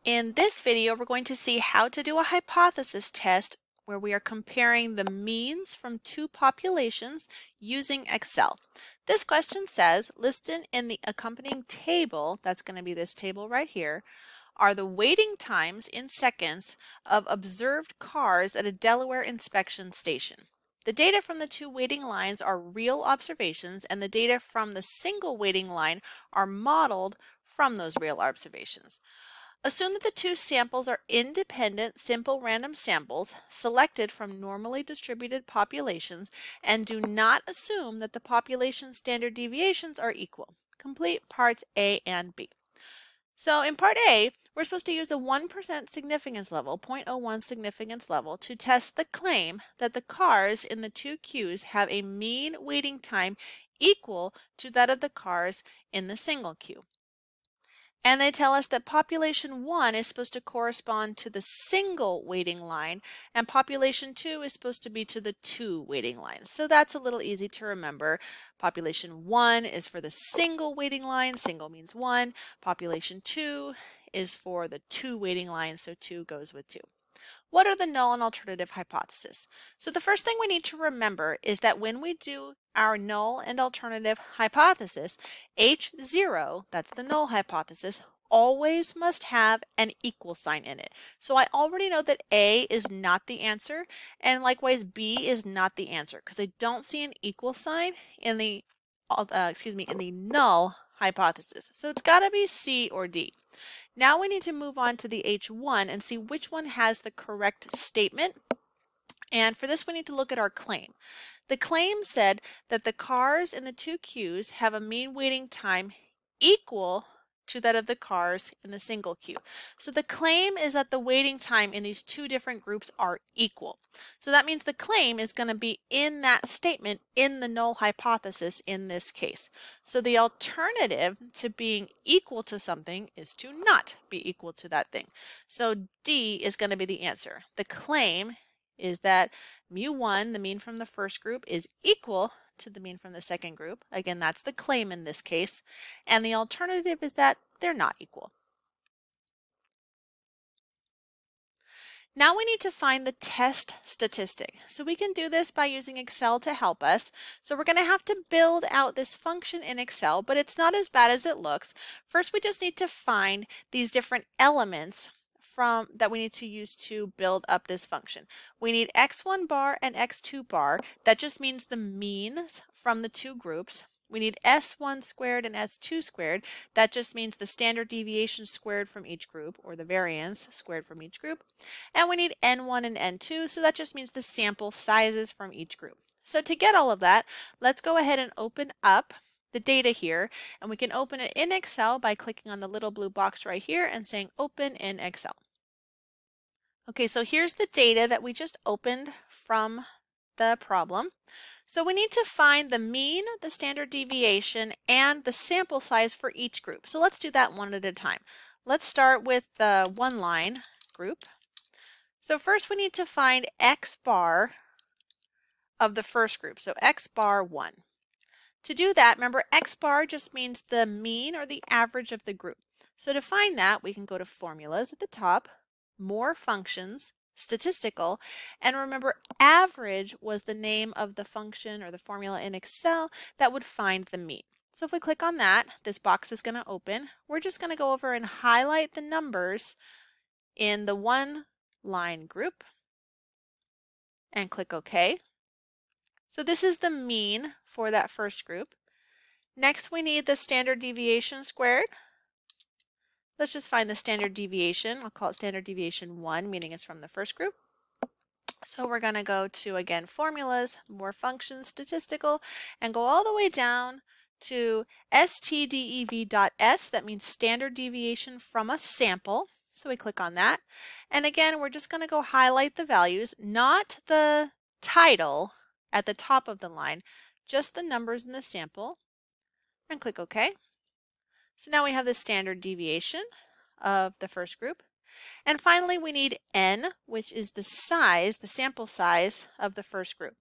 In this video, we're going to see how to do a hypothesis test where we are comparing the means from two populations using Excel. This question says, listed in the accompanying table, that's going to be this table right here, are the waiting times in seconds of observed cars at a Delaware inspection station. The data from the two waiting lines are real observations, and the data from the single waiting line are modeled from those real observations. Assume that the two samples are independent, simple random samples selected from normally distributed populations, and do not assume that the population standard deviations are equal. Complete parts A and B. So in part A, we're supposed to use a 1% significance level, 0.01 significance level, to test the claim that the cars in the two queues have a mean waiting time equal to that of the cars in the single queue. And they tell us that population 1 is supposed to correspond to the single waiting line, and population 2 is supposed to be to the two waiting lines. So that's a little easy to remember. Population 1 is for the single waiting line, single means 1. Population 2 is for the two waiting lines, so 2 goes with 2. What are the null and alternative hypotheses? So the first thing we need to remember is that when we do our null and alternative hypothesis, H0, that's the null hypothesis, always must have an equal sign in it. So I already know that A is not the answer, and likewise B is not the answer because I don't see an equal sign in the in the null hypothesis. So it's got to be C or D. Now we need to move on to the H1 and see which one has the correct statement. And for this, we need to look at our claim. The claim said that the cars in the two queues have a mean waiting time equal to that of the cars in the single queue. So the claim is that the waiting time in these two different groups are equal. So that means the claim is going to be in that statement in the null hypothesis in this case. So the alternative to being equal to something is to not be equal to that thing. So D is going to be the answer. The claim is that mu1, the mean from the first group, is equal to the mean from the second group. Again, that's the claim in this case. And the alternative is that they're not equal. Now we need to find the test statistic. So we can do this by using Excel to help us. So we're going to have to build out this function in Excel, but it's not as bad as it looks. First, we just need to find these different elements that we need to use to build up this function. We need x1 bar and x2 bar. That just means the means from the two groups. We need s1 squared and s2 squared. That just means the standard deviation squared from each group, or the variance squared from each group. And we need n1 and n2, so that just means the sample sizes from each group. So to get all of that, let's go ahead and open up the data here, and we can open it in Excel by clicking on the little blue box right here and saying open in Excel. Okay, so here's the data that we just opened from the problem. So we need to find the mean, the standard deviation, and the sample size for each group. So let's do that one at a time. Let's start with the one line group. So first we need to find x bar of the first group, so x bar 1. To do that, remember x bar just means the mean or the average of the group. So to find that, we can go to formulas at the top, more functions, statistical, and remember average was the name of the function or the formula in Excel that would find the mean. So if we click on that, this box is going to open. We're just going to go over and highlight the numbers in the one line group and click OK. So this is the mean for that first group. Next, we need the standard deviation squared. Let's just find the standard deviation. I'll call it standard deviation 1, meaning it's from the first group. So we're going to go to, again, formulas, more functions, statistical, and go all the way down to stdev.s. That means standard deviation from a sample. So we click on that. And again, we're just going to go highlight the values, not the title at the top of the line, just the numbers in the sample, and click OK. So now we have the standard deviation of the first group. And finally, we need n, which is the size, the sample size of the first group.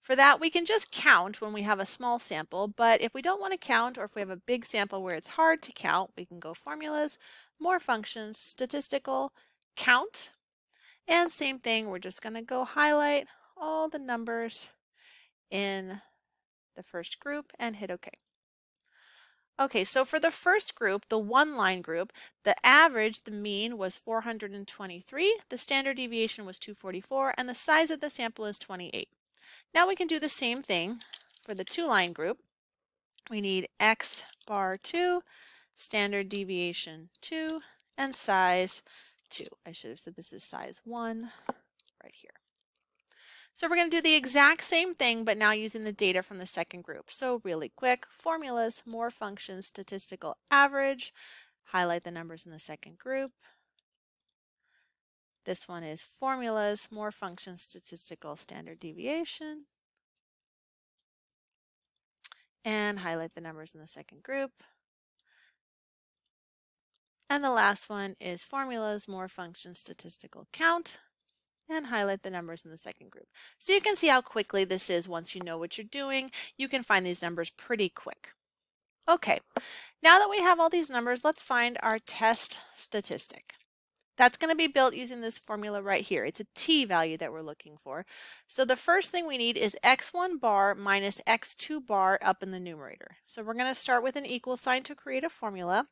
For that, we can just count when we have a small sample, but if we don't want to count, or if we have a big sample where it's hard to count, we can go formulas, more functions, statistical, count. And same thing, we're just going to go highlight all the numbers in the first group and hit OK. Okay, so for the first group, the one-line group, the average, the mean was 423, the standard deviation was 244, and the size of the sample is 28. Now we can do the same thing for the two-line group. We need x bar 2, standard deviation 2, and size 2. I should have said this is size 1 right here. So we're going to do the exact same thing, but now using the data from the second group. So really quick, formulas, more functions, statistical average, highlight the numbers in the second group. This one is formulas, more functions, statistical standard deviation, and highlight the numbers in the second group. And the last one is formulas, more functions, statistical count, and highlight the numbers in the second group. So you can see how quickly this is once you know what you're doing. You can find these numbers pretty quick. Okay, now that we have all these numbers, let's find our test statistic. That's going to be built using this formula right here. It's a t value that we're looking for. So the first thing we need is x1 bar minus x2 bar up in the numerator. So we're going to start with an equal sign to create a formula,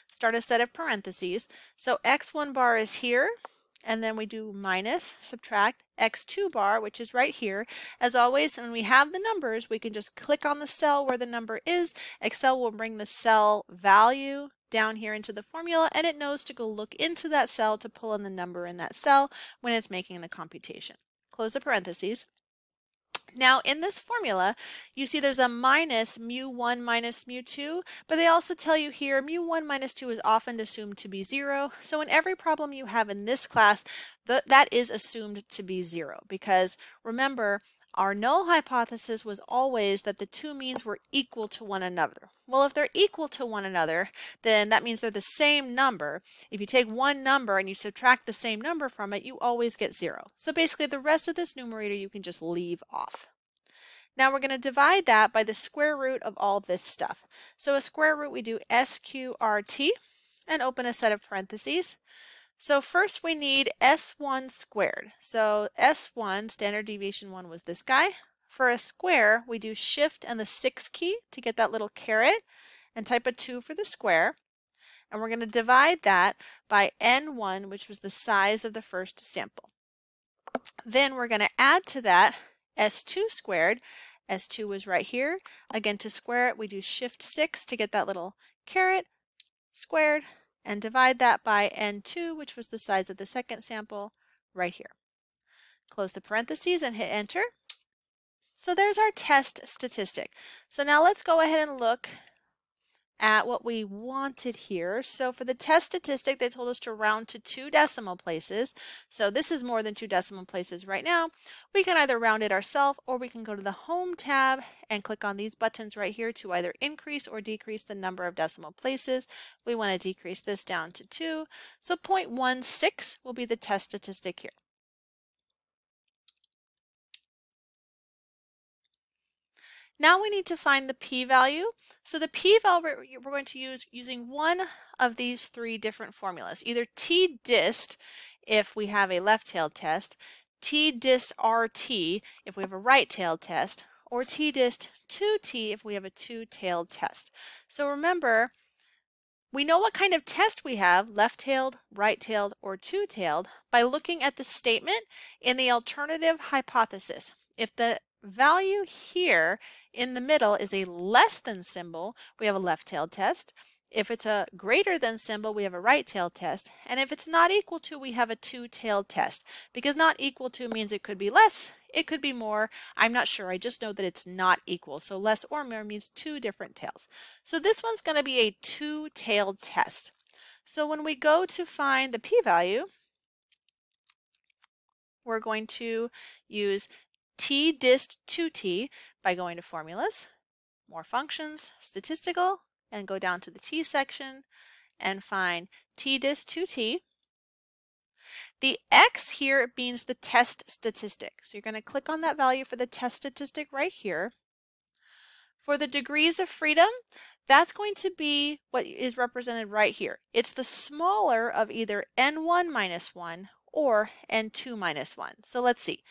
start a set of parentheses. So x1 bar is here, and then we do minus, subtract, x2 bar, which is right here. As always, when we have the numbers, we can just click on the cell where the number is. Excel will bring the cell value down here into the formula, and it knows to go look into that cell to pull in the number in that cell when it's making the computation. Close the parentheses. Now in this formula, you see there's a minus mu1 minus mu2, but they also tell you here mu1 minus 2 is often assumed to be 0. So in every problem you have in this class, that is assumed to be 0, because remember, our null hypothesis was always that the two means were equal to one another. Well, if they're equal to one another, then that means they're the same number. If you take one number and you subtract the same number from it, you always get 0. So basically the rest of this numerator you can just leave off. Now we're going to divide that by the square root of all this stuff. So a square root, we do SQRT and open a set of parentheses. So first we need S1 squared. So S1, standard deviation 1, was this guy. For a square, we do shift and the 6 key to get that little caret and type a 2 for the square. And we're going to divide that by N1, which was the size of the first sample. Then we're going to add to that S2 squared. S2 was right here. Again, to square it, we do shift 6 to get that little caret squared, and divide that by N2, which was the size of the second sample, right here. Close the parentheses and hit enter. So there's our test statistic. So now let's go ahead and look at what we wanted here. So for the test statistic, they told us to round to 2 decimal places. So this is more than 2 decimal places right now. We can either round it ourselves, or we can go to the Home tab and click on these buttons right here to either increase or decrease the number of decimal places. We want to decrease this down to 2. So 0.16 will be the test statistic here. Now we need to find the p-value. So the p-value we're going to use using one of these 3 different formulas, either t-dist if we have a left-tailed test, t-dist RT if we have a right-tailed test, or t-dist 2t if we have a two-tailed test. So remember, we know what kind of test we have, left-tailed, right-tailed, or two-tailed, by looking at the statement in the alternative hypothesis. If the value here in the middle is a less than symbol, we have a left-tailed test. If it's a greater than symbol, we have a right-tailed test. And if it's not equal to, we have a two-tailed test. Because not equal to means it could be less, it could be more. I'm not sure. I just know that it's not equal. So less or more means 2 different tails. So this one's going to be a two-tailed test. So when we go to find the p-value, we're going to use t-dist 2t by going to formulas, more functions, statistical, and go down to the t section and find t-dist 2t. The x here means the test statistic. So you're going to click on that value for the test statistic right here. For the degrees of freedom, that's going to be what is represented right here. It's the smaller of either n1 minus 1 or n2 minus 1. So let's see.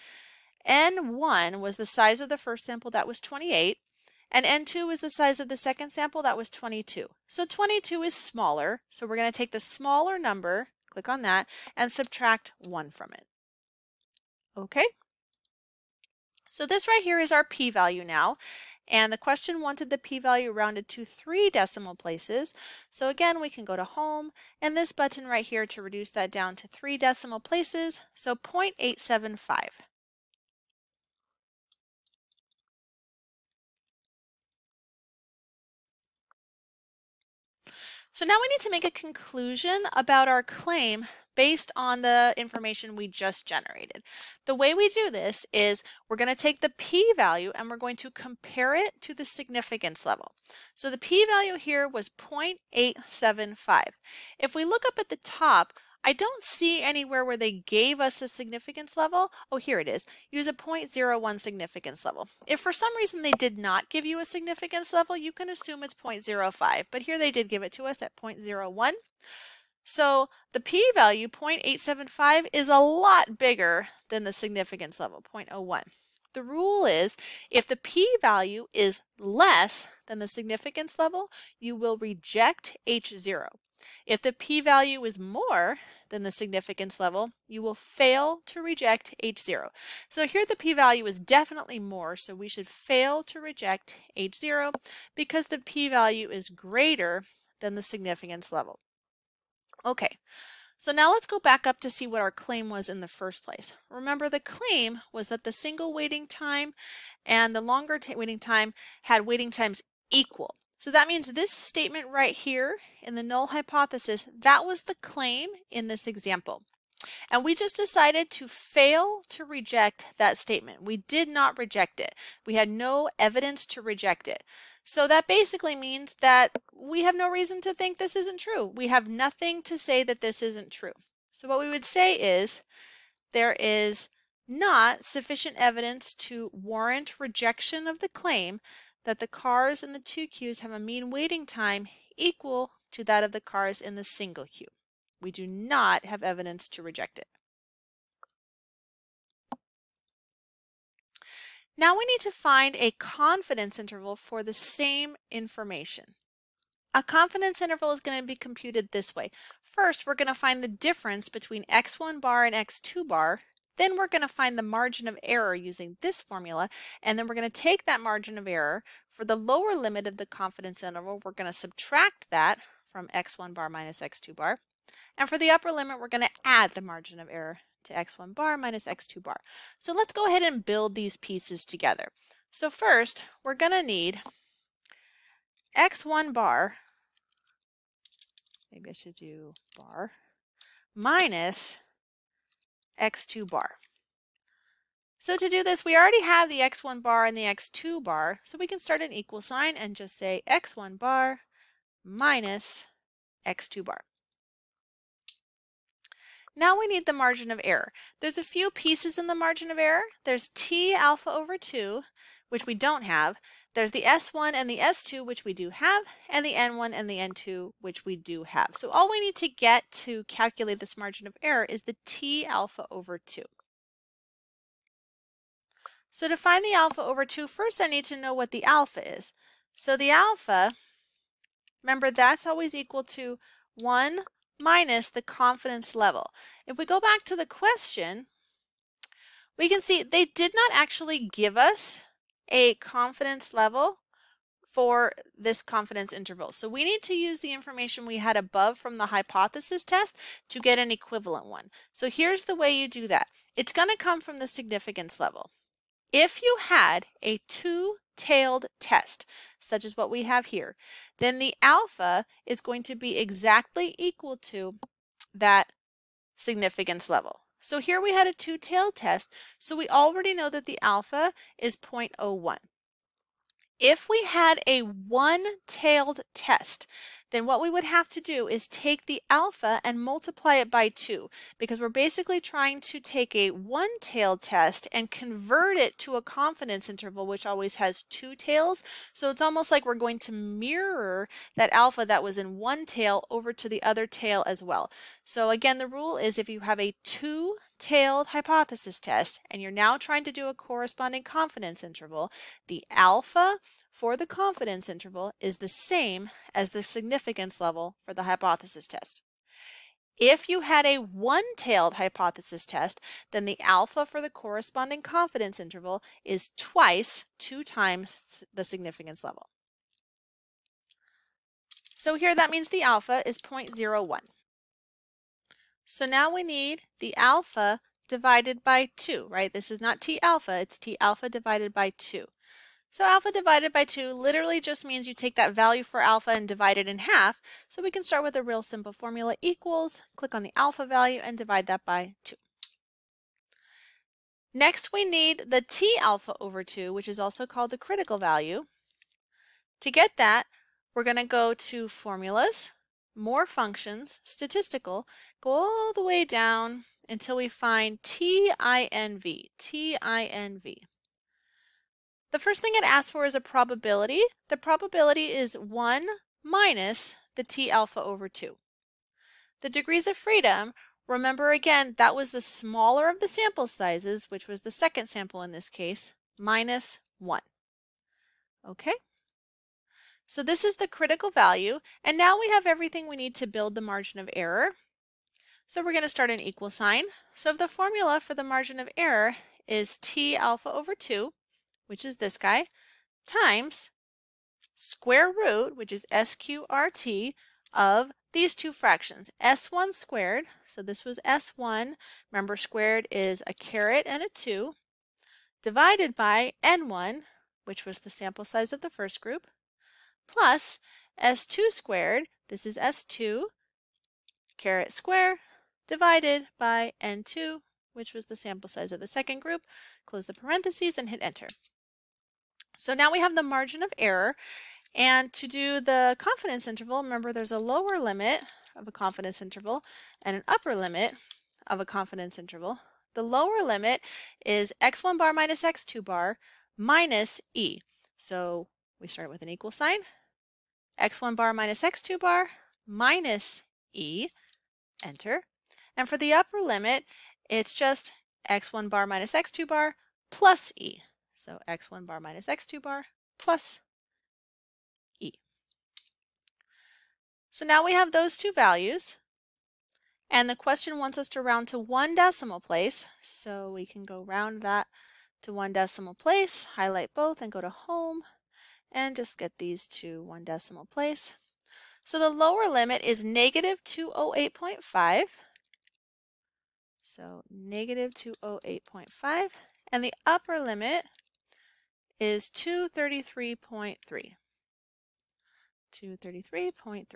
N1 was the size of the first sample, that was 28, and N2 was the size of the second sample, that was 22. So 22 is smaller, so we're going to take the smaller number, click on that, and subtract 1 from it. Okay? So this right here is our p-value now, and the question wanted the p-value rounded to 3 decimal places. So again, we can go to Home, and this button right here to reduce that down to 3 decimal places, so 0.875. So now we need to make a conclusion about our claim based on the information we just generated. The way we do this is we're going to take the p-value and we're going to compare it to the significance level. So the p-value here was 0.875. If we look up at the top, I don't see anywhere where they gave us a significance level. Oh, here it is. Use a 0.01 significance level. If for some reason they did not give you a significance level, you can assume it's 0.05, but here they did give it to us at 0.01. So the p-value, 0.875, is a lot bigger than the significance level, 0.01. The rule is if the p-value is less than the significance level, you will reject H0. If the p-value is more than the significance level, you will fail to reject H0. So here the p-value is definitely more, so we should fail to reject H0 because the p-value is greater than the significance level. Okay, so now let's go back up to see what our claim was in the first place. Remember, the claim was that the single waiting time and the longer waiting time had waiting times equal. So that means this statement right here in the null hypothesis, that was the claim in this example. And we just decided to fail to reject that statement. We did not reject it. We had no evidence to reject it. So that basically means that we have no reason to think this isn't true. We have nothing to say that this isn't true. So what we would say is there is not sufficient evidence to warrant rejection of the claim that the cars in the 2 queues have a mean waiting time equal to that of the cars in the single queue. We do not have evidence to reject it. Now we need to find a confidence interval for the same information. A confidence interval is going to be computed this way. First, we're going to find the difference between x1 bar and x2 bar. Then we're going to find the margin of error using this formula, and then we're going to take that margin of error for the lower limit of the confidence interval. We're going to subtract that from x1 bar minus x2 bar. And for the upper limit, we're going to add the margin of error to x1 bar minus x2 bar. So let's go ahead and build these pieces together. So first, we're going to need x1 bar, maybe I should do bar, minus x2 bar. So to do this, we already have the x1 bar and the x2 bar, so we can start an equal sign and just say x1 bar minus x2 bar. Now we need the margin of error. There's a few pieces in the margin of error. There's T alpha over 2, which we don't have. There's the S1 and the S2, which we do have, and the N1 and the N2, which we do have. So all we need to get to calculate this margin of error is the T alpha over 2. So to find the alpha over 2, first I need to know what the alpha is. So the alpha, remember, that's always equal to 1 minus the confidence level. If we go back to the question, we can see they did not actually give us a confidence level for this confidence interval. So we need to use the information we had above from the hypothesis test to get an equivalent one. So here's the way you do that. It's going to come from the significance level. If you had a two-tailed test, such as what we have here, then the alpha is going to be exactly equal to that significance level. So here we had a two-tailed test, so we already know that the alpha is 0.01. If we had a one-tailed test, then what we would have to do is take the alpha and multiply it by 2, because we're basically trying to take a one-tailed test and convert it to a confidence interval, which always has 2 tails. So it's almost like we're going to mirror that alpha that was in one tail over to the other tail as well. So again, the rule is if you have a 2-tailed hypothesis test and you're now trying to do a corresponding confidence interval, the alpha for the confidence interval is the same as the significance level for the hypothesis test. If you had a one-tailed hypothesis test, then the alpha for the corresponding confidence interval is twice, 2 times the significance level. So here that means the alpha is 0.01. So now we need the alpha divided by 2, right? This is not T alpha, it's T alpha divided by 2. So alpha divided by 2 literally just means you take that value for alpha and divide it in half. So we can start with a real simple formula: equals, click on the alpha value and divide that by 2. Next we need the T alpha over 2, which is also called the critical value. To get that, we're going to go to Formulas, More Functions, Statistical, go all the way down until we find TINV, TINV. The first thing it asks for is a probability. The probability is 1 minus the T alpha over 2. The degrees of freedom, remember again, that was the smaller of the sample sizes, which was the second sample in this case, minus 1. Okay? So this is the critical value, and now we have everything we need to build the margin of error. So we're going to start an equal sign. So the formula for the margin of error is T alpha over 2, which is this guy, times square root, which is SQRT, of these two fractions, S1 squared, so this was S1, remember squared is a caret and a 2, divided by N1, which was the sample size of the first group, plus S2 squared, this is S2, caret square, divided by N2, which was the sample size of the second group. Close the parentheses and hit enter. So now we have the margin of error, and to do the confidence interval, remember there's a lower limit of a confidence interval and an upper limit of a confidence interval. The lower limit is x1 bar minus x2 bar minus e. So we start with an equal sign, x1 bar minus x2 bar minus e, enter. And for the upper limit, it's just x1 bar minus x2 bar plus e. So x1 bar minus x2 bar plus e. So now we have those two values, and the question wants us to round to 1 decimal place. So we can go round that to 1 decimal place, highlight both and go to home, and just get these to 1 decimal place. So the lower limit is negative 208.5. So negative 208.5, and the upper limit is 233.3. 233.3.